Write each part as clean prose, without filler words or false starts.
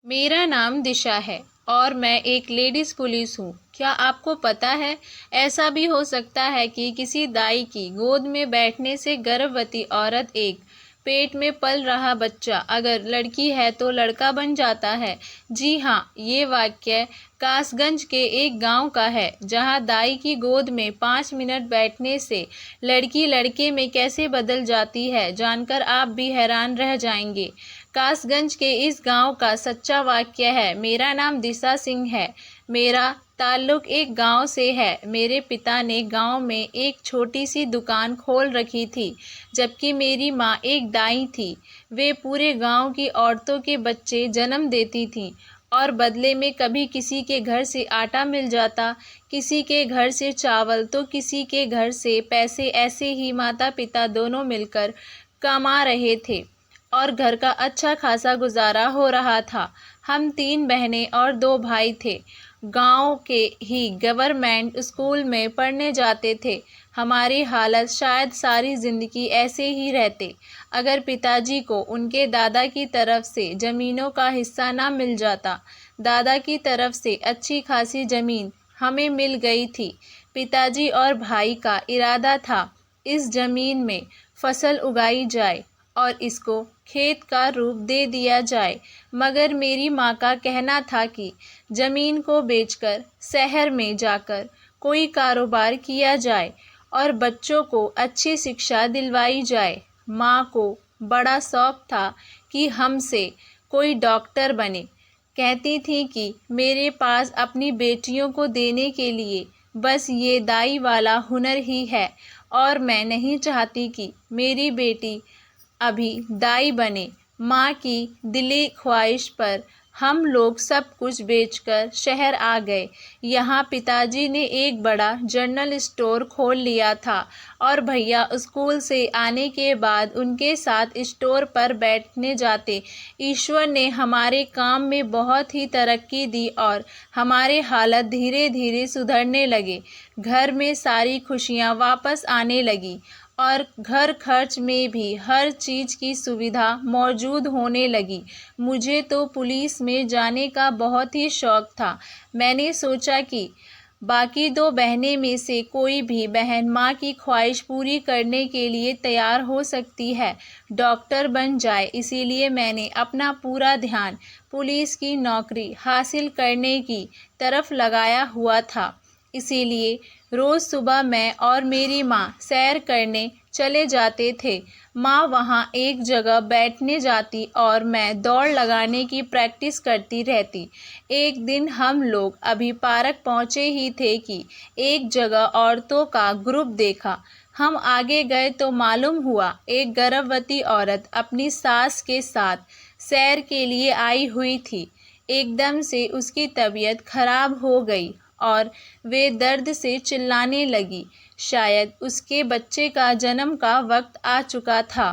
मेरा नाम दिशा है और मैं एक लेडीज़ पुलिस हूँ। क्या आपको पता है, ऐसा भी हो सकता है कि किसी दाई की गोद में बैठने से गर्भवती औरत एक पेट में पल रहा बच्चा अगर लड़की है तो लड़का बन जाता है। जी हाँ, ये वाक्य कासगंज के एक गांव का है, जहां दाई की गोद में 5 मिनट बैठने से लड़की लड़के में कैसे बदल जाती है, जानकर आप भी हैरान रह जाएंगे। कासगंज के इस गांव का सच्चा वाक्य है। मेरा नाम दिशा सिंह है। मेरा ताल्लुक एक गांव से है। मेरे पिता ने गांव में एक छोटी सी दुकान खोल रखी थी, जबकि मेरी माँ एक दाई थी। वे पूरे गांव की औरतों के बच्चे जन्म देती थीं और बदले में कभी किसी के घर से आटा मिल जाता, किसी के घर से चावल, तो किसी के घर से पैसे। ऐसे ही माता पिता दोनों मिलकर कमा रहे थे और घर का अच्छा खासा गुजारा हो रहा था। हम 3 बहनें और 2 भाई थे। गांव के ही गवर्नमेंट स्कूल में पढ़ने जाते थे। हमारी हालत शायद सारी ज़िंदगी ऐसे ही रहते अगर पिताजी को उनके दादा की तरफ से ज़मीनों का हिस्सा ना मिल जाता। दादा की तरफ से अच्छी खासी ज़मीन हमें मिल गई थी। पिताजी और भाई का इरादा था इस ज़मीन में फसल उगाई जाए और इसको खेत का रूप दे दिया जाए, मगर मेरी माँ का कहना था कि ज़मीन को बेचकर शहर में जाकर कोई कारोबार किया जाए और बच्चों को अच्छी शिक्षा दिलवाई जाए। माँ को बड़ा शौक था कि हमसे कोई डॉक्टर बने। कहती थी कि मेरे पास अपनी बेटियों को देने के लिए बस ये दाई वाला हुनर ही है और मैं नहीं चाहती कि मेरी बेटी अभी दाई बने। माँ की दिली ख्वाहिश पर हम लोग सब कुछ बेचकर शहर आ गए। यहाँ पिताजी ने एक बड़ा जनरल स्टोर खोल लिया था और भैया स्कूल से आने के बाद उनके साथ स्टोर पर बैठने जाते। ईश्वर ने हमारे काम में बहुत ही तरक्की दी और हमारे हालत धीरे धीरे सुधरने लगे। घर में सारी खुशियाँ वापस आने लगी और घर खर्च में भी हर चीज़ की सुविधा मौजूद होने लगी। मुझे तो पुलिस में जाने का बहुत ही शौक़ था। मैंने सोचा कि बाकी 2 बहनें में से कोई भी बहन माँ की ख्वाहिश पूरी करने के लिए तैयार हो सकती है, डॉक्टर बन जाए। इसीलिए मैंने अपना पूरा ध्यान पुलिस की नौकरी हासिल करने की तरफ लगाया हुआ था। इसीलिए रोज़ सुबह मैं और मेरी माँ सैर करने चले जाते थे। माँ वहाँ एक जगह बैठने जाती और मैं दौड़ लगाने की प्रैक्टिस करती रहती। एक दिन हम लोग अभी पार्क पहुँचे ही थे कि एक जगह औरतों का ग्रुप देखा। हम आगे गए तो मालूम हुआ एक गर्भवती औरत अपनी सास के साथ सैर के लिए आई हुई थी। एकदम से उसकी तबीयत खराब हो गई और वे दर्द से चिल्लाने लगी। शायद उसके बच्चे का जन्म का वक्त आ चुका था।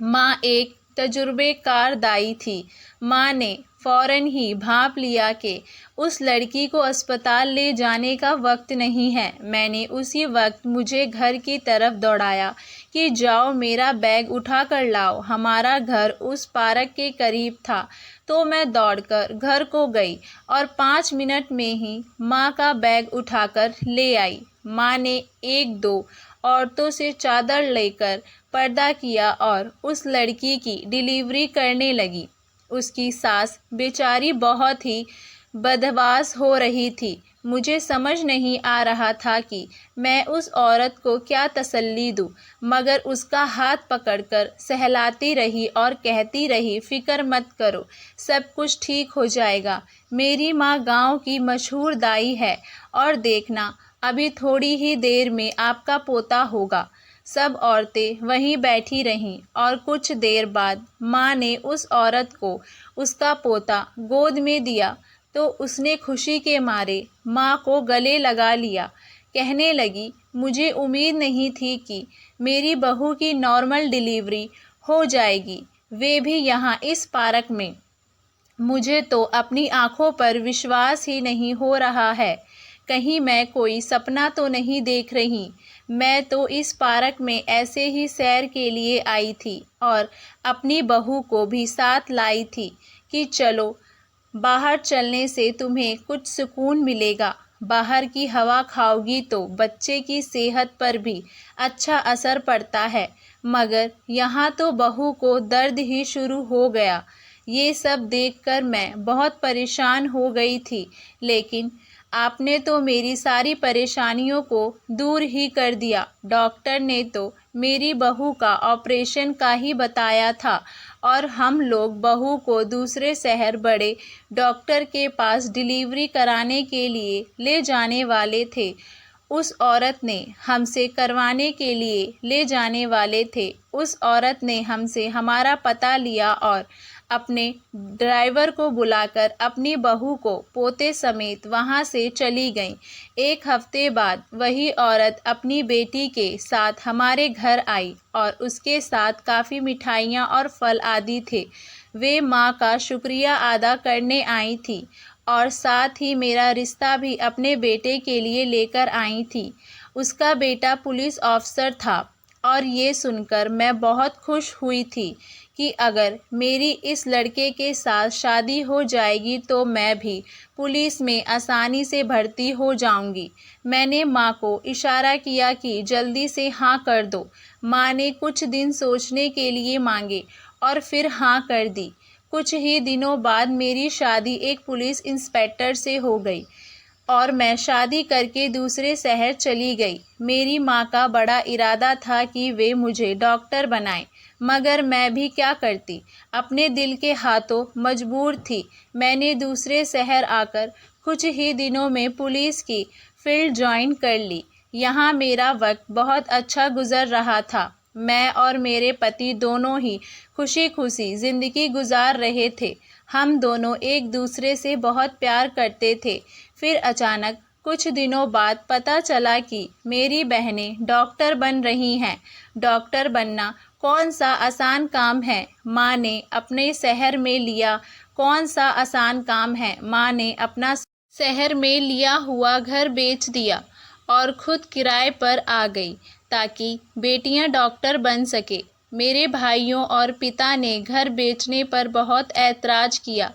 माँ एक तजुर्बेकार दाई थी। माँ ने फ़ौरन ही भांप लिया कि उस लड़की को अस्पताल ले जाने का वक्त नहीं है। मैंने उसी वक्त मुझे घर की तरफ दौड़ाया कि जाओ मेरा बैग उठा कर लाओ। हमारा घर उस पार्क के करीब था, तो मैं दौड़कर घर को गई और 5 मिनट में ही माँ का बैग उठाकर ले आई। माँ ने 1-2 औरतों से चादर लेकर पर्दा किया और उस लड़की की डिलीवरी करने लगी। उसकी सास बेचारी बहुत ही बदहवास हो रही थी। मुझे समझ नहीं आ रहा था कि मैं उस औरत को क्या तसल्ली दूँ, मगर उसका हाथ पकड़कर सहलाती रही और कहती रही, फ़िक्र मत करो, सब कुछ ठीक हो जाएगा। मेरी माँ गांव की मशहूर दाई है और देखना अभी थोड़ी ही देर में आपका पोता होगा। सब औरतें वहीं बैठी रहीं और कुछ देर बाद माँ ने उस औरत को उसका पोता गोद में दिया तो उसने खुशी के मारे माँ को गले लगा लिया। कहने लगी, मुझे उम्मीद नहीं थी कि मेरी बहू की नॉर्मल डिलीवरी हो जाएगी, वे भी यहाँ इस पार्क में। मुझे तो अपनी आँखों पर विश्वास ही नहीं हो रहा है। कहीं मैं कोई सपना तो नहीं देख रही। मैं तो इस पार्क में ऐसे ही सैर के लिए आई थी और अपनी बहू को भी साथ लाई थी कि चलो बाहर चलने से तुम्हें कुछ सुकून मिलेगा। बाहर की हवा खाओगी तो बच्चे की सेहत पर भी अच्छा असर पड़ता है। मगर यहाँ तो बहू को दर्द ही शुरू हो गया। ये सब देखकर मैं बहुत परेशान हो गई थी, लेकिन आपने तो मेरी सारी परेशानियों को दूर ही कर दिया। डॉक्टर ने तो मेरी बहू का ऑपरेशन का ही बताया था और हम लोग बहू को दूसरे शहर बड़े डॉक्टर के पास डिलीवरी कराने के लिए ले जाने वाले थे। उस औरत ने हमसे करवाने के लिए ले जाने वाले थे। उस औरत ने हमसे हमारा पता लिया और अपने ड्राइवर को बुलाकर अपनी बहू को पोते समेत वहां से चली गई। एक हफ्ते बाद वही औरत अपनी बेटी के साथ हमारे घर आई और उसके साथ काफ़ी मिठाइयाँ और फल आदि थे। वे माँ का शुक्रिया अदा करने आई थी और साथ ही मेरा रिश्ता भी अपने बेटे के लिए लेकर आई थी। उसका बेटा पुलिस ऑफिसर था और ये सुनकर मैं बहुत खुश हुई थी कि अगर मेरी इस लड़के के साथ शादी हो जाएगी तो मैं भी पुलिस में आसानी से भर्ती हो जाऊंगी। मैंने माँ को इशारा किया कि जल्दी से हाँ कर दो। माँ ने कुछ दिन सोचने के लिए मांगे और फिर हाँ कर दी। कुछ ही दिनों बाद मेरी शादी एक पुलिस इंस्पेक्टर से हो गई और मैं शादी करके दूसरे शहर चली गई। मेरी माँ का बड़ा इरादा था कि वे मुझे डॉक्टर बनाएं, मगर मैं भी क्या करती, अपने दिल के हाथों मजबूर थी। मैंने दूसरे शहर आकर कुछ ही दिनों में पुलिस की फील्ड ज्वाइन कर ली। यहाँ मेरा वक्त बहुत अच्छा गुजर रहा था। मैं और मेरे पति दोनों ही खुशी खुशी ज़िंदगी गुजार रहे थे। हम दोनों एक दूसरे से बहुत प्यार करते थे। फिर अचानक कुछ दिनों बाद पता चला कि मेरी बहनें डॉक्टर बन रही हैं। डॉक्टर बनना कौन सा आसान काम है, माँ ने अपने शहर में लिया। कौन सा आसान काम है, माँ ने अपना शहर में लिया हुआ घर बेच दिया और खुद किराए पर आ गई ताकि बेटियां डॉक्टर बन सके। मेरे भाइयों और पिता ने घर बेचने पर बहुत ऐतराज़ किया।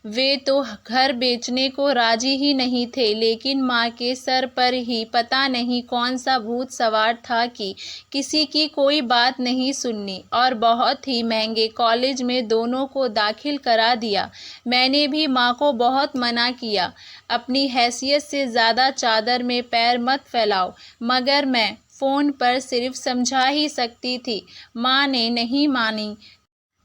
वे तो घर बेचने को राजी ही नहीं थे, लेकिन माँ के सर पर ही पता नहीं कौन सा भूत सवार था कि किसी की कोई बात नहीं सुननी और बहुत ही महंगे कॉलेज में दोनों को दाखिल करा दिया। मैंने भी माँ को बहुत मना किया, अपनी हैसियत से ज़्यादा चादर में पैर मत फैलाओ, मगर मैं फ़ोन पर सिर्फ समझा ही सकती थी। माँ ने नहीं मानी।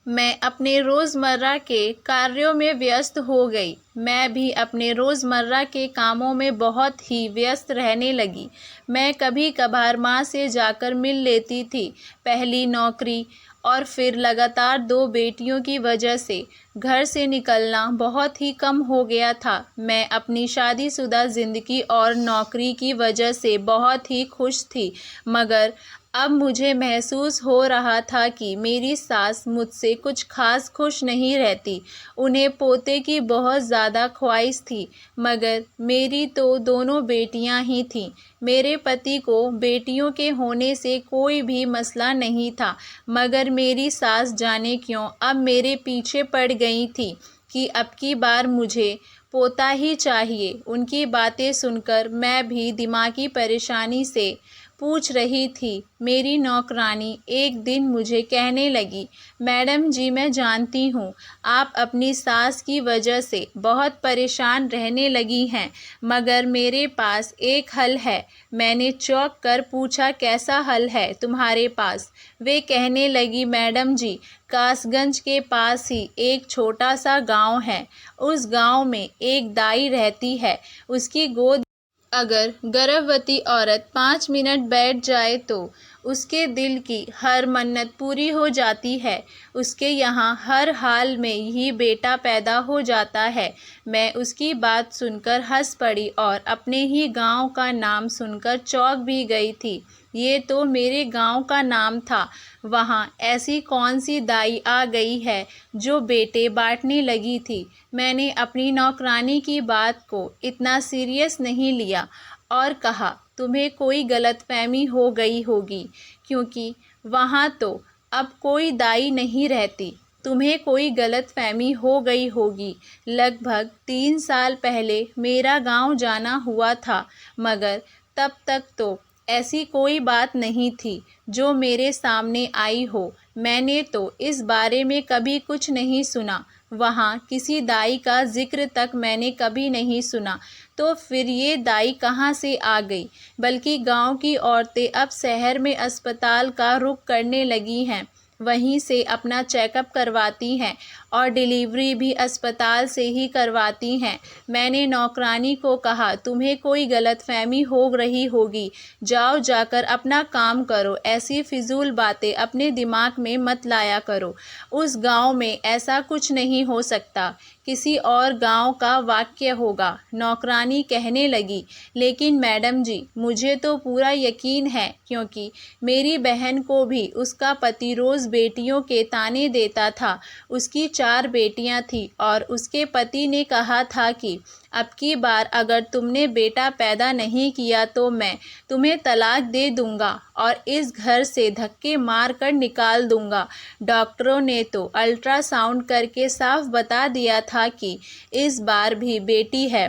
मैं अपने रोज़मर्रा के कार्यों में व्यस्त हो गई। मैं भी अपने रोज़मर्रा के कामों में बहुत ही व्यस्त रहने लगी। मैं कभी कभार माँ से जाकर मिल लेती थी। पहली नौकरी और फिर लगातार 2 बेटियों की वजह से घर से निकलना बहुत ही कम हो गया था। मैं अपनी शादीशुदा ज़िंदगी और नौकरी की वजह से बहुत ही खुश थी, मगर अब मुझे महसूस हो रहा था कि मेरी सास मुझसे कुछ खास खुश नहीं रहती। उन्हें पोते की बहुत ज़्यादा ख्वाहिश थी, मगर मेरी तो दोनों बेटियां ही थीं। मेरे पति को बेटियों के होने से कोई भी मसला नहीं था, मगर मेरी सास जाने क्यों अब मेरे पीछे पड़ गई थी कि अब की बार मुझे पोता ही चाहिए। उनकी बातें सुनकर मैं भी दिमागी परेशानी से पूछ रही थी। मेरी नौकरानी एक दिन मुझे कहने लगी, मैडम जी, मैं जानती हूँ आप अपनी सास की वजह से बहुत परेशान रहने लगी हैं, मगर मेरे पास एक हल है। मैंने चौंक कर पूछा, कैसा हल है तुम्हारे पास? वे कहने लगी, मैडम जी, कासगंज के पास ही एक छोटा सा गांव है। उस गांव में एक दाई रहती है। उसकी गोद अगर गर्भवती औरत 5 मिनट बैठ जाए तो उसके दिल की हर मन्नत पूरी हो जाती है। उसके यहाँ हर हाल में ही बेटा पैदा हो जाता है। मैं उसकी बात सुनकर हंस पड़ी और अपने ही गांव का नाम सुनकर चौंक भी गई थी। ये तो मेरे गांव का नाम था। वहाँ ऐसी कौन सी दाई आ गई है जो बेटे बांटने लगी थी। मैंने अपनी नौकरानी की बात को इतना सीरियस नहीं लिया और कहा, तुम्हें कोई गलतफहमी हो गई होगी, क्योंकि वहाँ तो अब कोई दाई नहीं रहती। तुम्हें कोई गलतफहमी हो गई होगी। लगभग 3 साल पहले मेरा गांव जाना हुआ था, मगर तब तक तो ऐसी कोई बात नहीं थी जो मेरे सामने आई हो। मैंने तो इस बारे में कभी कुछ नहीं सुना। वहाँ किसी दाई का जिक्र तक मैंने कभी नहीं सुना। तो फिर ये दाई कहाँ से आ गई? बल्कि गांव की औरतें अब शहर में अस्पताल का रुख करने लगी हैं, वहीं से अपना चेकअप करवाती हैं और डिलीवरी भी अस्पताल से ही करवाती हैं। मैंने नौकरानी को कहा, तुम्हें कोई गलतफहमी हो रही होगी, जाओ जाकर अपना काम करो, ऐसी फिजूल बातें अपने दिमाग में मत लाया करो। उस गांव में ऐसा कुछ नहीं हो सकता, किसी और गांव का वाक्य होगा। नौकरानी कहने लगी, लेकिन मैडम जी, मुझे तो पूरा यकीन है, क्योंकि मेरी बहन को भी उसका पति रोज़ बेटियों के ताने देता था। उसकी 4 बेटियां थीं और उसके पति ने कहा था कि अब की बार अगर तुमने बेटा पैदा नहीं किया तो मैं तुम्हें तलाक दे दूंगा और इस घर से धक्के मार कर निकाल दूंगा। डॉक्टरों ने तो अल्ट्रासाउंड करके साफ बता दिया था कि इस बार भी बेटी है,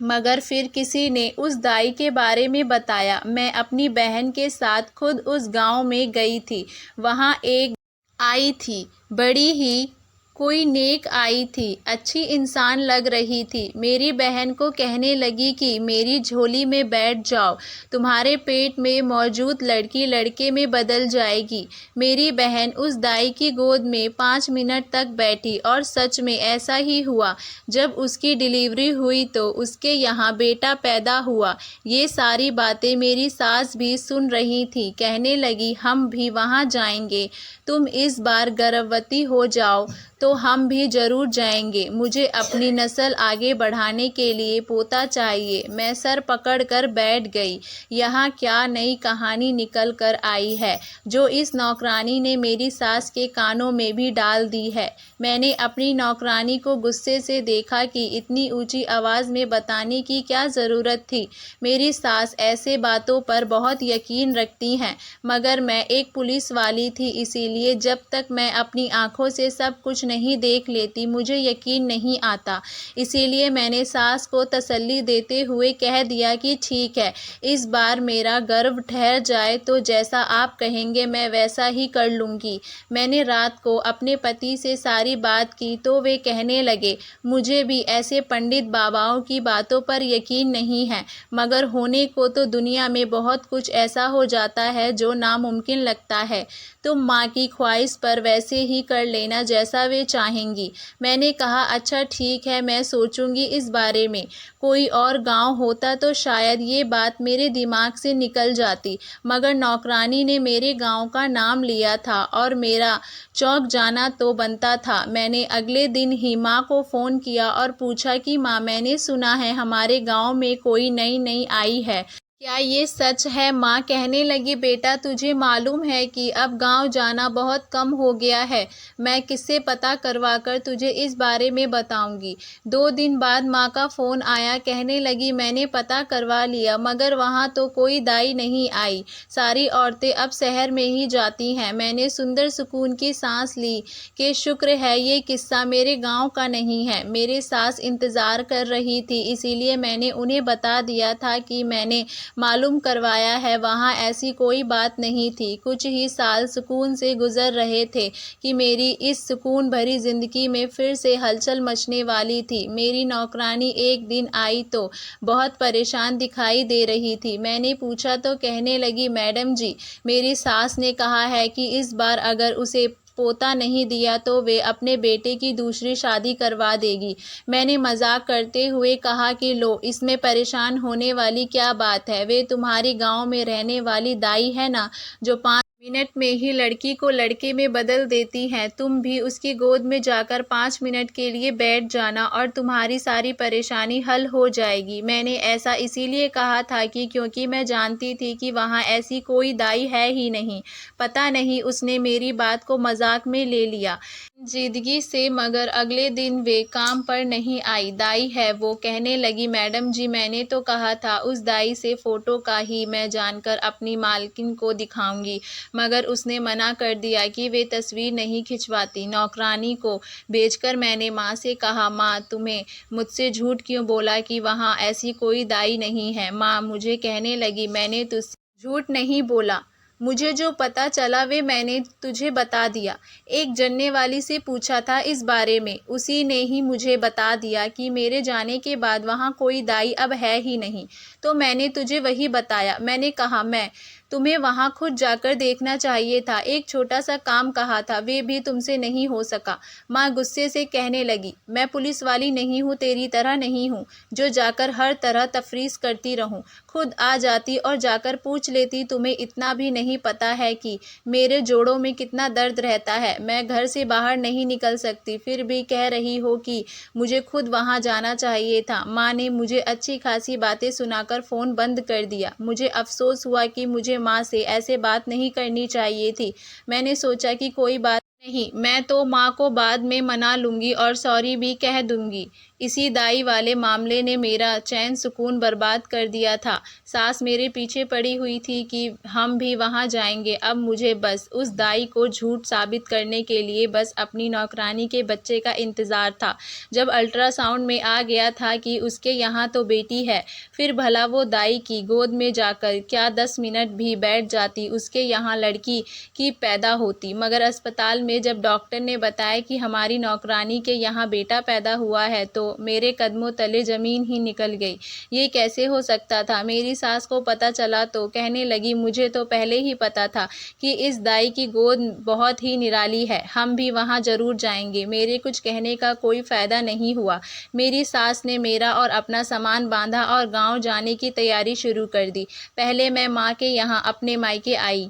मगर फिर किसी ने उस दाई के बारे में बताया। मैं अपनी बहन के साथ खुद उस गांव में गई थी। वहां एक आई थी, बड़ी ही कोई नेक आई थी, अच्छी इंसान लग रही थी। मेरी बहन को कहने लगी कि मेरी झोली में बैठ जाओ, तुम्हारे पेट में मौजूद लड़की लड़के में बदल जाएगी। मेरी बहन उस दाई की गोद में 5 मिनट तक बैठी और सच में ऐसा ही हुआ। जब उसकी डिलीवरी हुई तो उसके यहाँ बेटा पैदा हुआ। ये सारी बातें मेरी सास भी सुन रही थी। कहने लगी, हम भी वहाँ जाएंगे, तुम इस बार गर्भवती हो जाओ तो हम भी ज़रूर जाएंगे। मुझे अपनी नस्ल आगे बढ़ाने के लिए पोता चाहिए। मैं सर पकड़ कर बैठ गई। यहाँ क्या नई कहानी निकल कर आई है जो इस नौकरानी ने मेरी सास के कानों में भी डाल दी है। मैंने अपनी नौकरानी को गुस्से से देखा कि इतनी ऊंची आवाज़ में बताने की क्या ज़रूरत थी। मेरी सास ऐसे बातों पर बहुत यकीन रखती हैं, मगर मैं एक पुलिस वाली थी, इसीलिए जब तक मैं अपनी आँखों से सब कुछ नहीं देख लेती मुझे यकीन नहीं आता। इसीलिए मैंने सास को तसल्ली देते हुए कह दिया कि ठीक है, इस बार मेरा गर्भ ठहर जाए तो जैसा आप कहेंगे मैं वैसा ही कर लूँगी। मैंने रात को अपने पति से सारी बात की तो वे कहने लगे, मुझे भी ऐसे पंडित बाबाओं की बातों पर यकीन नहीं है, मगर होने को तो दुनिया में बहुत कुछ ऐसा हो जाता है जो नामुमकिन लगता है। तुम माँ की ख्वाहिश पर वैसे ही कर लेना जैसा वे चाहेंगी। मैंने कहा, अच्छा ठीक है, मैं सोचूंगी इस बारे में। कोई और गांव होता तो शायद ये बात मेरे दिमाग से निकल जाती, मगर नौकरानी ने मेरे गांव का नाम लिया था और मेरा चौंक जाना तो बनता था। मैंने अगले दिन ही माँ को फ़ोन किया और पूछा कि माँ, मैंने सुना है हमारे गांव में कोई नई आई है, क्या ये सच है? माँ कहने लगी, बेटा तुझे मालूम है कि अब गांव जाना बहुत कम हो गया है। मैं किससे पता करवा कर तुझे इस बारे में बताऊंगी। 2 दिन बाद माँ का फ़ोन आया। कहने लगी, मैंने पता करवा लिया, मगर वहाँ तो कोई दाई नहीं आई। सारी औरतें अब शहर में ही जाती हैं। मैंने सुंदर सुकून की सांस ली कि शुक्र है ये किस्सा मेरे गाँव का नहीं है। मेरे सास इंतज़ार कर रही थी, इसीलिए मैंने उन्हें बता दिया था कि मैंने मालूम करवाया है। वहाँ ऐसी कोई बात नहीं थी। कुछ ही साल सुकून से गुजर रहे थे कि मेरी इस सुकून भरी ज़िंदगी में फिर से हलचल मचने वाली थी। मेरी नौकरानी एक दिन आई तो बहुत परेशान दिखाई दे रही थी। मैंने पूछा तो कहने लगी, मैडम जी, मेरी सास ने कहा है कि इस बार अगर उसे पोता नहीं दिया तो वे अपने बेटे की दूसरी शादी करवा देगी। मैंने मजाक करते हुए कहा कि लो, इसमें परेशान होने वाली क्या बात है? वे तुम्हारी गांव में रहने वाली दाई है ना, जो 5 मिनट में ही लड़की को लड़के में बदल देती हैं। तुम भी उसकी गोद में जाकर 5 मिनट के लिए बैठ जाना और तुम्हारी सारी परेशानी हल हो जाएगी। मैंने ऐसा इसीलिए कहा था कि क्योंकि मैं जानती थी कि वहाँ ऐसी कोई दाई है ही नहीं। पता नहीं उसने मेरी बात को मजाक मजाक में ले लिया जिंदगी से, मगर अगले दिन वे काम पर नहीं आई। दाई है वो, कहने लगी मैडम जी मैंने तो कहा था उस दाई से फ़ोटो का ही मैं जानकर अपनी मालकिन को दिखाऊंगी, मगर उसने मना कर दिया कि वे तस्वीर नहीं खिंचवाती। नौकरानी को भेजकर मैंने माँ से कहा माँ तुम्हें मुझसे झूठ क्यों बोला कि वहाँ ऐसी कोई दाई नहीं है। माँ मुझे कहने लगी मैंने तुझसे झूठ नहीं बोला, मुझे जो पता चला वे मैंने तुझे बता दिया। एक जानने वाली से पूछा था इस बारे में, उसी ने ही मुझे बता दिया कि मेरे जाने के बाद वहाँ कोई दाई अब है ही नहीं, तो मैंने तुझे वही बताया। मैंने कहा मैं तुम्हें वहाँ खुद जाकर देखना चाहिए था, एक छोटा सा काम कहा था, वे भी तुमसे नहीं हो सका। माँ गुस्से से कहने लगी मैं पुलिस वाली नहीं हूँ, तेरी तरह नहीं हूँ जो जाकर हर तरह तफरीस करती रहूँ, खुद आ जाती और जाकर पूछ लेती। तुम्हें इतना भी नहीं पता है कि मेरे जोड़ों में कितना दर्द रहता है, मैं घर से बाहर नहीं निकल सकती, फिर भी कह रही हो कि मुझे खुद वहाँ जाना चाहिए था। माँ ने मुझे अच्छी खासी बातें सुनाकर फ़ोन बंद कर दिया। मुझे अफसोस हुआ कि मुझे माँ से ऐसे बात नहीं करनी चाहिए थी। मैंने सोचा कि कोई बात नहीं, मैं तो माँ को बाद में मना लूँगी और सॉरी भी कह दूँगी। इसी दाई वाले मामले ने मेरा चैन सुकून बर्बाद कर दिया था। सास मेरे पीछे पड़ी हुई थी कि हम भी वहाँ जाएंगे। अब मुझे बस उस दाई को झूठ साबित करने के लिए बस अपनी नौकरानी के बच्चे का इंतज़ार था। जब अल्ट्रासाउंड में आ गया था कि उसके यहाँ तो बेटी है, फिर भला वो दाई की गोद में जाकर क्या 10 मिनट भी बैठ जाती, उसके यहाँ लड़की की पैदा होती। मगर अस्पताल में जब डॉक्टर ने बताया कि हमारी नौकरानी के यहाँ बेटा पैदा हुआ है, तो मेरे कदमों तले ज़मीन ही निकल गई। ये कैसे हो सकता था? मेरी सास को पता चला तो कहने लगी मुझे तो पहले ही पता था कि इस दाई की गोद बहुत ही निराली है, हम भी वहाँ ज़रूर जाएंगे। मेरे कुछ कहने का कोई फ़ायदा नहीं हुआ। मेरी सास ने मेरा और अपना सामान बांधा और गाँव जाने की तैयारी शुरू कर दी। पहले मैं माँ के यहाँ अपने मायके आई।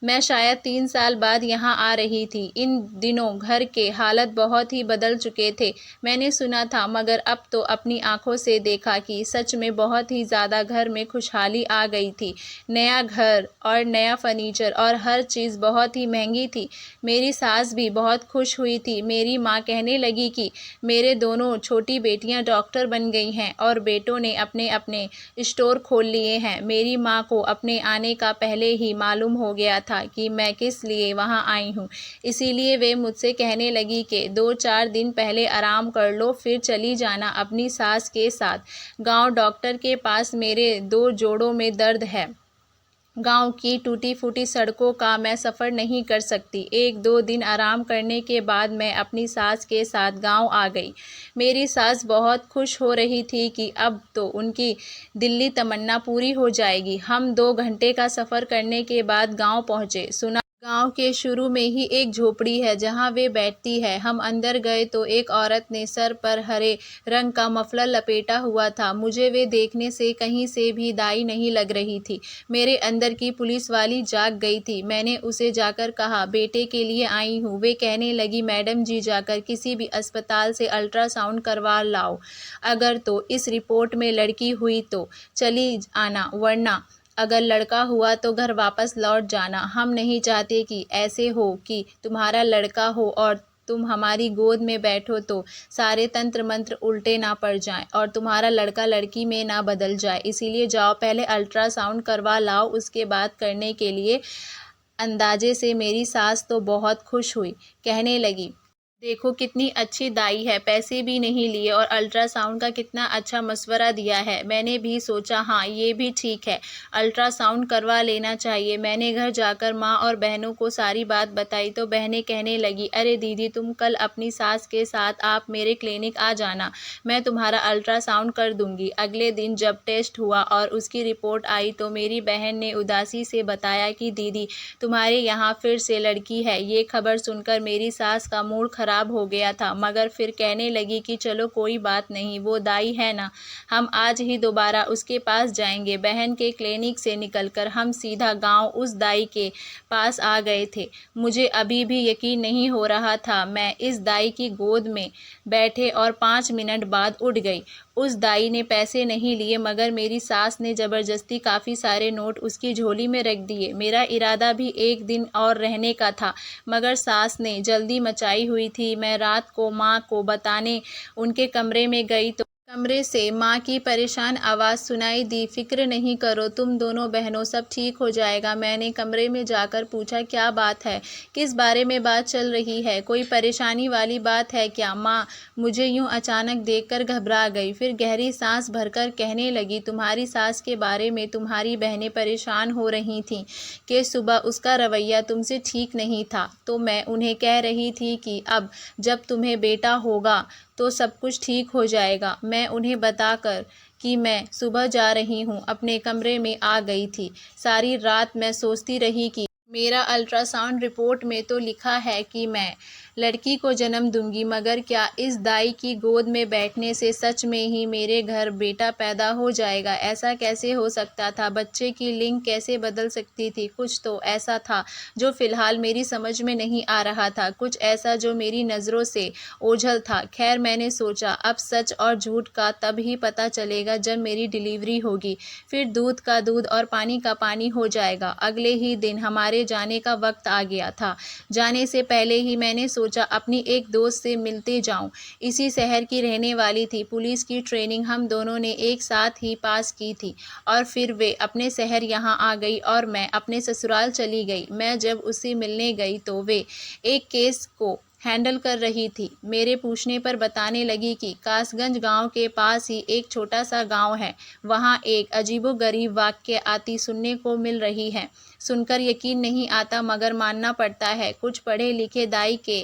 मैं शायद 3 साल बाद यहाँ आ रही थी। इन दिनों घर के हालत बहुत ही बदल चुके थे। मैंने सुना था, मगर अब तो अपनी आंखों से देखा कि सच में बहुत ही ज़्यादा घर में खुशहाली आ गई थी। नया घर और नया फर्नीचर और हर चीज़ बहुत ही महंगी थी। मेरी सास भी बहुत खुश हुई थी। मेरी माँ कहने लगी कि मेरे दोनों छोटी बेटियाँ डॉक्टर बन गई हैं और बेटों ने अपने अपने स्टोर खोल लिए हैं। मेरी माँ को अपने आने का पहले ही मालूम हो गया था कि मैं किस लिए वहाँ आई हूँ, इसीलिए वे मुझसे कहने लगी कि 2-4 दिन पहले आराम कर लो, फिर चली जाना अपनी सास के साथ गांव। डॉक्टर के पास मेरे 2 जोड़ों में दर्द है। गांव की टूटी फूटी सड़कों का मैं सफ़र नहीं कर सकती। 1-2 दिन आराम करने के बाद मैं अपनी सास के साथ गांव आ गई। मेरी सास बहुत खुश हो रही थी कि अब तो उनकी दिल्ली तमन्ना पूरी हो जाएगी। हम 2 घंटे का सफ़र करने के बाद गांव पहुँचे। सुना गांव के शुरू में ही एक झोपड़ी है जहां वे बैठती है। हम अंदर गए तो एक औरत ने सर पर हरे रंग का मफलर लपेटा हुआ था। मुझे वे देखने से कहीं से भी दाई नहीं लग रही थी। मेरे अंदर की पुलिस वाली जाग गई थी। मैंने उसे जाकर कहा बेटे के लिए आई हूँ। वे कहने लगी मैडम जी जाकर किसी भी अस्पताल से अल्ट्रासाउंड करवा लाओ, अगर तो इस रिपोर्ट में लड़की हुई तो चली आना, वरना अगर लड़का हुआ तो घर वापस लौट जाना। हम नहीं चाहते कि ऐसे हो कि तुम्हारा लड़का हो और तुम हमारी गोद में बैठो तो सारे तंत्र मंत्र उल्टे ना पड़ जाएं और तुम्हारा लड़का लड़की में ना बदल जाए। इसीलिए जाओ पहले अल्ट्रासाउंड करवा लाओ, उसके बाद करने के लिए। अंदाजे से मेरी सास तो बहुत खुश हुई, कहने लगी देखो कितनी अच्छी दाई है, पैसे भी नहीं लिए और अल्ट्रासाउंड का कितना अच्छा मशवरा दिया है। मैंने भी सोचा हाँ ये भी ठीक है, अल्ट्रासाउंड करवा लेना चाहिए। मैंने घर जाकर माँ और बहनों को सारी बात बताई तो बहनें कहने लगी अरे दीदी तुम कल अपनी सास के साथ आप मेरे क्लिनिक आ जाना, मैं तुम्हारा अल्ट्रासाउंड कर दूंगी। अगले दिन जब टेस्ट हुआ और उसकी रिपोर्ट आई तो मेरी बहन ने उदासी से बताया कि दीदी तुम्हारे यहाँ फिर से लड़की है। ये खबर सुनकर मेरी सास का मूड खराब हो गया था, मगर फिर कहने लगी कि चलो कोई बात नहीं, वो दाई है ना, हम आज ही दोबारा उसके पास जाएंगे। बहन के क्लिनिक से निकलकर हम सीधा गांव उस दाई के पास आ गए थे। मुझे अभी भी यकीन नहीं हो रहा था। मैं इस दाई की गोद में बैठे और 5 मिनट बाद उठ गई। उस दाई ने पैसे नहीं लिए, मगर मेरी सास ने ज़बरदस्ती काफ़ी सारे नोट उसकी झोली में रख दिए। मेरा इरादा भी एक दिन और रहने का था, मगर सास ने जल्दी मचाई हुई थी। मैं रात को माँ को बताने उनके कमरे में गई तो कमरे से माँ की परेशान आवाज़ सुनाई दी, "फिक्र नहीं करो तुम दोनों बहनों, सब ठीक हो जाएगा।" मैंने कमरे में जाकर पूछा, "क्या बात है? किस बारे में बात चल रही है? कोई परेशानी वाली बात है क्या?" माँ मुझे यूँ अचानक देखकर घबरा गई, फिर गहरी सांस भरकर कहने लगी, "तुम्हारी सास के बारे में तुम्हारी बहनें परेशान हो रही थीं कि सुबह उसका रवैया तुमसे ठीक नहीं था, तो मैं उन्हें कह रही थी कि अब जब तुम्हें बेटा होगा तो सब कुछ ठीक हो जाएगा।" मैं उन्हें बताकर कि मैं सुबह जा रही हूँ, अपने कमरे में आ गई थी। सारी रात मैं सोचती रही कि मेरा अल्ट्रासाउंड रिपोर्ट में तो लिखा है कि मैं लड़की को जन्म दूंगी, मगर क्या इस दाई की गोद में बैठने से सच में ही मेरे घर बेटा पैदा हो जाएगा? ऐसा कैसे हो सकता था? बच्चे की लिंग कैसे बदल सकती थी? कुछ तो ऐसा था जो फ़िलहाल मेरी समझ में नहीं आ रहा था, कुछ ऐसा जो मेरी नज़रों से ओझल था। खैर, मैंने सोचा अब सच और झूठ का तब ही पता चलेगा जब मेरी डिलीवरी होगी, फिर दूध का दूध और पानी का पानी हो जाएगा। अगले ही दिन हमारे जाने का वक्त आ गया था। जाने से पहले ही मैंने सोचा अपनी एक दोस्त से मिलते जाऊं। इसी शहर की रहने वाली थी। पुलिस की ट्रेनिंग हम दोनों ने एक साथ ही पास की थी और फिर वे अपने शहर यहाँ आ गई और मैं अपने ससुराल चली गई। मैं जब उससे मिलने गई तो वे एक केस को हैंडल कर रही थी। मेरे पूछने पर बताने लगी कि कासगंज गांव के पास ही एक छोटा सा गांव है, वहां एक अजीबोगरीब वाकयात सुनने को मिल रही है। सुनकर यकीन नहीं आता, मगर मानना पड़ता है। कुछ पढ़े लिखे दाई के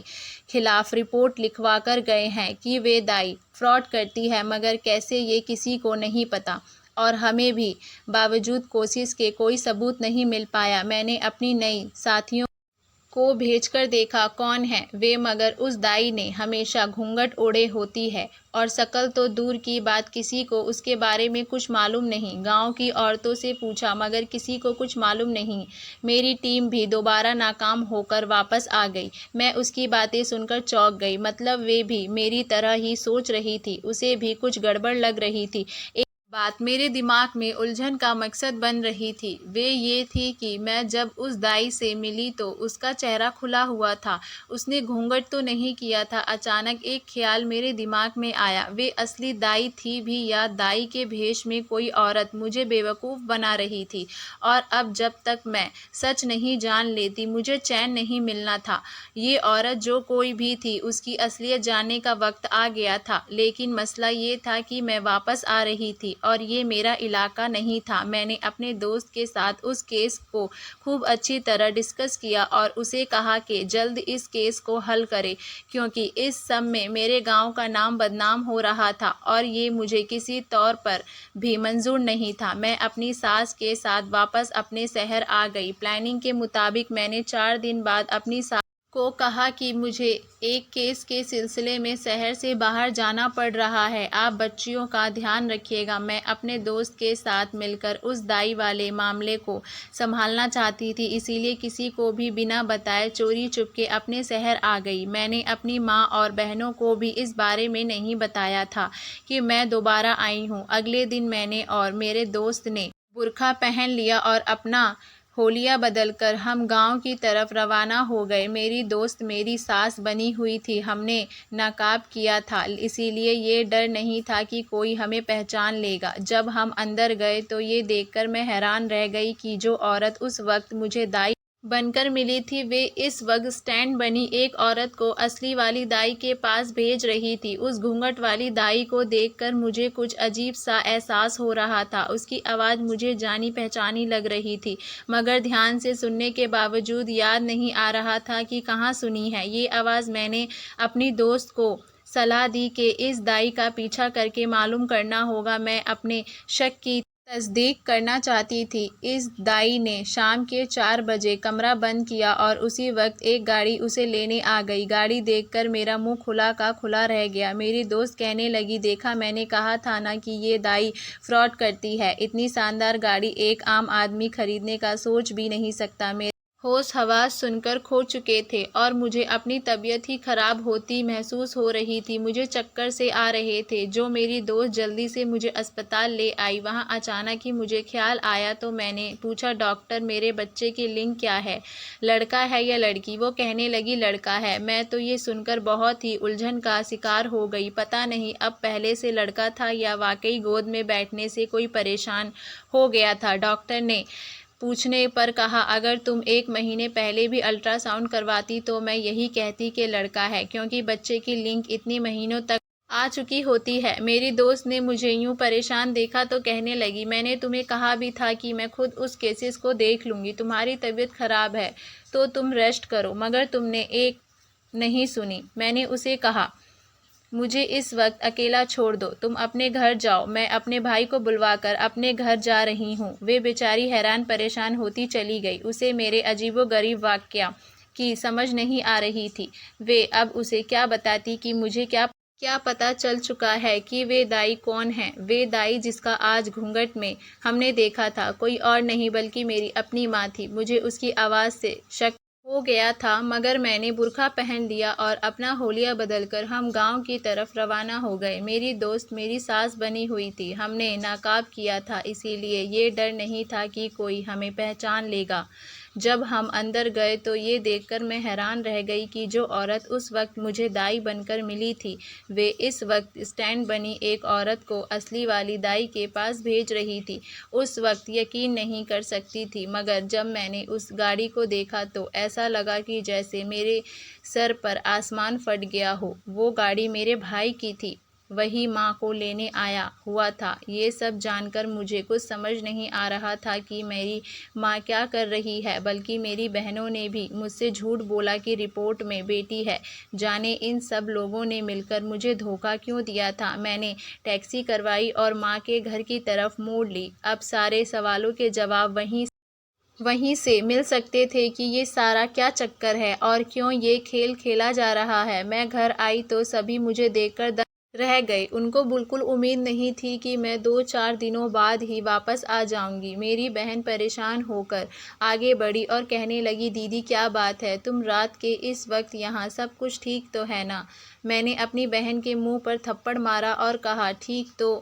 खिलाफ रिपोर्ट लिखवा कर गए हैं कि वे दाई फ्रॉड करती है, मगर कैसे ये किसी को नहीं पता और हमें भी बावजूद कोशिश के कोई सबूत नहीं मिल पाया। मैंने अपनी नई साथियों को भेजकर देखा कौन है वे, मगर उस दाई ने हमेशा घूंघट ओढ़े होती है और शक्ल तो दूर की बात, किसी को उसके बारे में कुछ मालूम नहीं। गांव की औरतों से पूछा, मगर किसी को कुछ मालूम नहीं। मेरी टीम भी दोबारा नाकाम होकर वापस आ गई। मैं उसकी बातें सुनकर चौंक गई। मतलब वे भी मेरी तरह ही सोच रही थी, उसे भी कुछ गड़बड़ लग रही थी। बात मेरे दिमाग में उलझन का मकसद बन रही थी। वे ये थी कि मैं जब उस दाई से मिली तो उसका चेहरा खुला हुआ था, उसने घूंघट तो नहीं किया था। अचानक एक ख्याल मेरे दिमाग में आया, वे असली दाई थी भी या दाई के भेष में कोई औरत मुझे बेवकूफ़ बना रही थी। और अब जब तक मैं सच नहीं जान लेती मुझे चैन नहीं मिलना था। ये औरत जो कोई भी थी उसकी असलियत जानने का वक्त आ गया था। लेकिन मसला ये था कि मैं वापस आ रही थी और ये मेरा इलाका नहीं था। मैंने अपने दोस्त के साथ उस केस को खूब अच्छी तरह डिस्कस किया और उसे कहा कि जल्द इस केस को हल करे, क्योंकि इस सब में मेरे गांव का नाम बदनाम हो रहा था और ये मुझे किसी तौर पर भी मंजूर नहीं था। मैं अपनी सास के साथ वापस अपने शहर आ गई। प्लानिंग के मुताबिक मैंने 4 दिन बाद अपनी सास को कहा कि मुझे एक केस के सिलसिले में शहर से बाहर जाना पड़ रहा है, आप बच्चियों का ध्यान रखिएगा। मैं अपने दोस्त के साथ मिलकर उस दाई वाले मामले को संभालना चाहती थी, इसीलिए किसी को भी बिना बताए चोरी चुपके अपने शहर आ गई। मैंने अपनी माँ और बहनों को भी इस बारे में नहीं बताया था कि मैं दोबारा आई हूँ। अगले दिन मैंने और मेरे दोस्त ने बुर्का पहन लिया और अपना होलिया बदलकर हम गांव की तरफ रवाना हो गए। मेरी दोस्त मेरी सास बनी हुई थी, हमने नकाब किया था, इसीलिए ये डर नहीं था कि कोई हमें पहचान लेगा। जब हम अंदर गए तो ये देखकर मैं हैरान रह गई कि जो औरत उस वक्त मुझे दाई बनकर मिली थी, वे इस वक्त स्टैंड बनी एक औरत को असली वाली दाई के पास भेज रही थी। उस घूंघट वाली दाई को देखकर मुझे कुछ अजीब सा एहसास हो रहा था। उसकी आवाज़ मुझे जानी पहचानी लग रही थी, मगर ध्यान से सुनने के बावजूद याद नहीं आ रहा था कि कहाँ सुनी है ये आवाज़। मैंने अपनी दोस्त को सलाह दी कि इस दाई का पीछा करके मालूम करना होगा। मैं अपने शक की तस्दीक करना चाहती थी। इस दाई ने शाम के 4 बजे कमरा बंद किया और उसी वक्त एक गाड़ी उसे लेने आ गई। गाड़ी देखकर मेरा मुंह खुला का खुला रह गया। मेरी दोस्त कहने लगी, देखा मैंने कहा था ना कि ये दाई फ्रॉड करती है, इतनी शानदार गाड़ी एक आम आदमी खरीदने का सोच भी नहीं सकता। होश हवास सुनकर खो चुके थे और मुझे अपनी तबीयत ही खराब होती महसूस हो रही थी। मुझे चक्कर से आ रहे थे। जो मेरी दोस्त जल्दी से मुझे अस्पताल ले आई। वहाँ अचानक ही मुझे ख्याल आया तो मैंने पूछा, डॉक्टर मेरे बच्चे की लिंग क्या है, लड़का है या लड़की? वो कहने लगी लड़का है। मैं तो ये सुनकर बहुत ही उलझन का शिकार हो गई। पता नहीं अब पहले से लड़का था या वाकई गोद में बैठने से कोई परेशान हो गया था। डॉक्टर ने पूछने पर कहा, अगर तुम 1 महीने पहले भी अल्ट्रासाउंड करवाती तो मैं यही कहती कि लड़का है, क्योंकि बच्चे की लिंक इतने महीनों तक आ चुकी होती है। मेरी दोस्त ने मुझे यूं परेशान देखा तो कहने लगी, मैंने तुम्हें कहा भी था कि मैं खुद उस केसेस को देख लूँगी। तुम्हारी तबीयत खराब है तो तुम रेस्ट करो, मगर तुमने एक नहीं सुनी। मैंने उसे कहा, मुझे इस वक्त अकेला छोड़ दो, तुम अपने घर जाओ। मैं अपने भाई को बुलवाकर अपने घर जा रही हूँ। वे बेचारी हैरान परेशान होती चली गई। उसे मेरे अजीबोगरीब वाकया की समझ नहीं आ रही थी। वे अब उसे क्या बताती कि मुझे क्या क्या पता चल चुका है कि वे दाई कौन है। वे दाई जिसका आज घूंघट में हमने देखा था, कोई और नहीं बल्कि मेरी अपनी माँ थी। मुझे उसकी आवाज़ से शक हो गया था, मगर मैंने बुर्का पहन लिया और अपना होलिया बदलकर हम गांव की तरफ रवाना हो गए। मेरी दोस्त मेरी सास बनी हुई थी। हमने नकाब किया था, इसीलिए ये डर नहीं था कि कोई हमें पहचान लेगा। जब हम अंदर गए तो ये देखकर मैं हैरान रह गई कि जो औरत उस वक्त मुझे दाई बनकर मिली थी, वे इस वक्त स्टैंड बनी एक औरत को असली वाली दाई के पास भेज रही थी। उस वक्त यकीन नहीं कर सकती थी, मगर जब मैंने उस गाड़ी को देखा तो ऐसा लगा कि जैसे मेरे सर पर आसमान फट गया हो। वो गाड़ी मेरे भाई की थी, वही माँ को लेने आया हुआ था। ये सब जानकर मुझे कुछ समझ नहीं आ रहा था कि मेरी माँ क्या कर रही है, बल्कि मेरी बहनों ने भी मुझसे झूठ बोला कि रिपोर्ट में बेटी है। जाने इन सब लोगों ने मिलकर मुझे धोखा क्यों दिया था। मैंने टैक्सी करवाई और माँ के घर की तरफ मोड़ ली। अब सारे सवालों के जवाब वहीं से मिल सकते थे कि ये सारा क्या चक्कर है और क्यों ये खेल खेला जा रहा है। मैं घर आई तो सभी मुझे देखकर दंग रह गए। उनको बिल्कुल उम्मीद नहीं थी कि मैं 2-4 दिनों बाद ही वापस आ जाऊंगी। मेरी बहन परेशान होकर आगे बढ़ी और कहने लगी, दीदी क्या बात है, तुम रात के इस वक्त यहाँ, सब कुछ ठीक तो है ना? मैंने अपनी बहन के मुंह पर थप्पड़ मारा और कहा, ठीक तो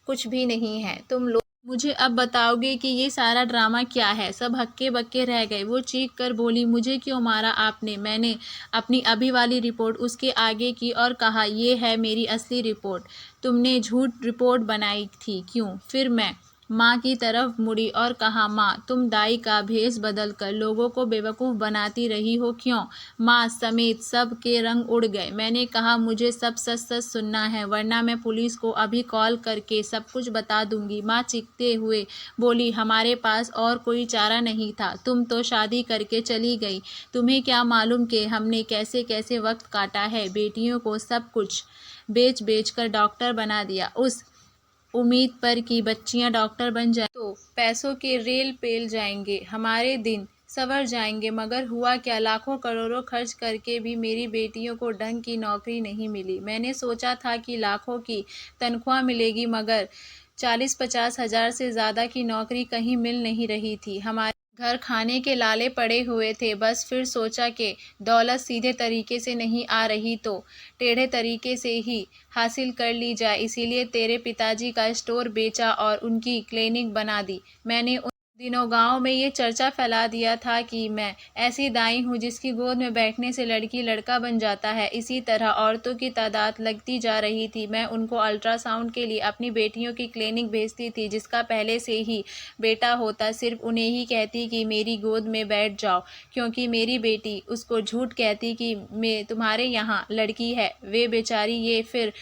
कुछ भी नहीं है। तुम लोग मुझे अब बताओगे कि ये सारा ड्रामा क्या है? सब हक्के बक्के रह गए। वो चीख कर बोली, मुझे क्यों मारा आपने? मैंने अपनी अभी वाली रिपोर्ट उसके आगे की और कहा, ये है मेरी असली रिपोर्ट। तुमने झूठ रिपोर्ट बनाई थी, क्यों? फिर मैं माँ की तरफ मुड़ी और कहा, माँ तुम दाई का भेष बदल कर लोगों को बेवकूफ़ बनाती रही हो, क्यों? माँ समेत सब के रंग उड़ गए। मैंने कहा, मुझे सब सच सच सुनना है, वरना मैं पुलिस को अभी कॉल करके सब कुछ बता दूंगी। माँ चीखते हुए बोली, हमारे पास और कोई चारा नहीं था, तुम तो शादी करके चली गई। तुम्हें क्या मालूम कि हमने कैसे कैसे वक्त काटा है। बेटियों को सब कुछ बेच बेच कर डॉक्टर बना दिया, उस उम्मीद पर कि बच्चियां डॉक्टर बन जाए तो पैसों के रेल पेल जाएंगे, हमारे दिन संवर जाएंगे। मगर हुआ क्या, लाखों करोड़ों खर्च करके भी मेरी बेटियों को ढंग की नौकरी नहीं मिली। मैंने सोचा था कि लाखों की तनख्वाह मिलेगी, मगर 40-50 हज़ार से ज़्यादा की नौकरी कहीं मिल नहीं रही थी। हमारे घर खाने के लाले पड़े हुए थे। बस फिर सोचा कि दौलत सीधे तरीके से नहीं आ रही तो टेढ़े तरीके से ही हासिल कर ली जाए। इसीलिए तेरे पिताजी का स्टोर बेचा और उनकी क्लिनिक बना दी। मैंने उन दिनों गांव में ये चर्चा फैला दिया था कि मैं ऐसी दाई हूँ जिसकी गोद में बैठने से लड़की लड़का बन जाता है। इसी तरह औरतों की तादाद लगती जा रही थी। मैं उनको अल्ट्रासाउंड के लिए अपनी बेटियों की क्लिनिक भेजती थी। जिसका पहले से ही बेटा होता सिर्फ उन्हें ही कहती कि मेरी गोद में बैठ जाओ, क्योंकि मेरी बेटी उसको झूठ कहती कि मैं तुम्हारे यहाँ लड़की है। वे बेचारी ये फिर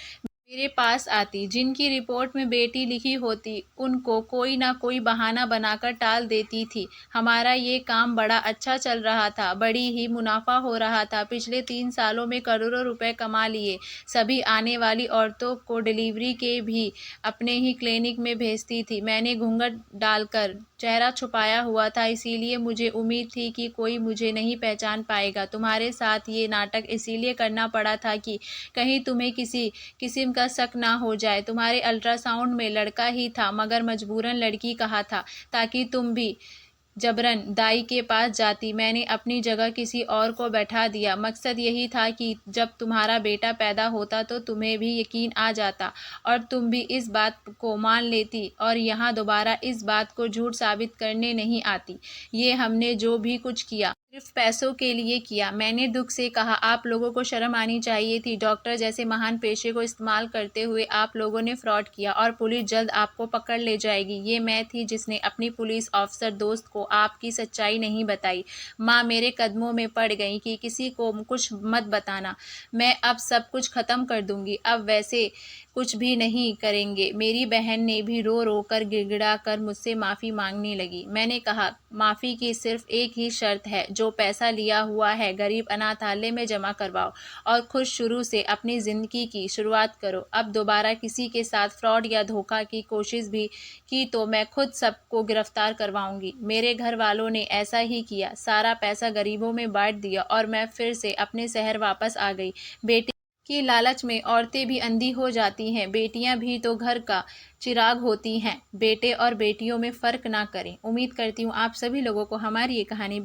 मेरे पास आती। जिनकी रिपोर्ट में बेटी लिखी होती उनको कोई ना कोई बहाना बनाकर टाल देती थी। हमारा ये काम बड़ा अच्छा चल रहा था, बड़ी ही मुनाफा हो रहा था। पिछले 3 सालों में करोड़ों रुपए कमा लिए। सभी आने वाली औरतों को डिलीवरी के भी अपने ही क्लिनिक में भेजती थी। मैंने घूंघट डालकर चेहरा छुपाया हुआ था, इसीलिए मुझे उम्मीद थी कि कोई मुझे नहीं पहचान पाएगा। तुम्हारे साथ ये नाटक इसीलिए करना पड़ा था कि कहीं तुम्हें किसी किस्म का शक ना हो जाए। तुम्हारे अल्ट्रासाउंड में लड़का ही था, मगर मजबूरन लड़की कहा था, ताकि तुम भी जबरन दाई के पास जाती। मैंने अपनी जगह किसी और को बैठा दिया। मकसद यही था कि जब तुम्हारा बेटा पैदा होता तो तुम्हें भी यकीन आ जाता और तुम भी इस बात को मान लेती और यहाँ दोबारा इस बात को झूठ साबित करने नहीं आती। ये हमने जो भी कुछ किया सिर्फ पैसों के लिए किया। मैंने दुख से कहा, आप लोगों को शर्म आनी चाहिए थी। डॉक्टर जैसे महान पेशे को इस्तेमाल करते हुए आप लोगों ने फ्रॉड किया और पुलिस जल्द आपको पकड़ ले जाएगी। ये मैं थी जिसने अपनी पुलिस ऑफिसर दोस्त को आपकी सच्चाई नहीं बताई। माँ मेरे कदमों में पड़ गई कि किसी को कुछ मत बताना, मैं अब सब कुछ ख़त्म कर दूंगी। अब वैसे कुछ भी नहीं करेंगे। मेरी बहन ने भी रो रो कर गिड़गिड़ा कर मुझसे माफ़ी मांगने लगी। मैंने कहा, माफ़ी की सिर्फ एक ही शर्त है, जो पैसा लिया हुआ है गरीब अनाथालय में जमा करवाओ और खुद शुरू से अपनी ज़िंदगी की शुरुआत करो। अब दोबारा किसी के साथ फ्रॉड या धोखा की कोशिश भी की तो मैं खुद सबको गिरफ्तार करवाऊंगी। मेरे घर वालों ने ऐसा ही किया, सारा पैसा गरीबों में बांट दिया और मैं फिर से अपने शहर वापस आ गई। बेटी की लालच में औरतें भी अंधी हो जाती हैं। बेटियां भी तो घर का चिराग होती हैं। बेटे और बेटियों में फ़र्क ना करें। उम्मीद करती हूँ आप सभी लोगों को हमारी ये कहानी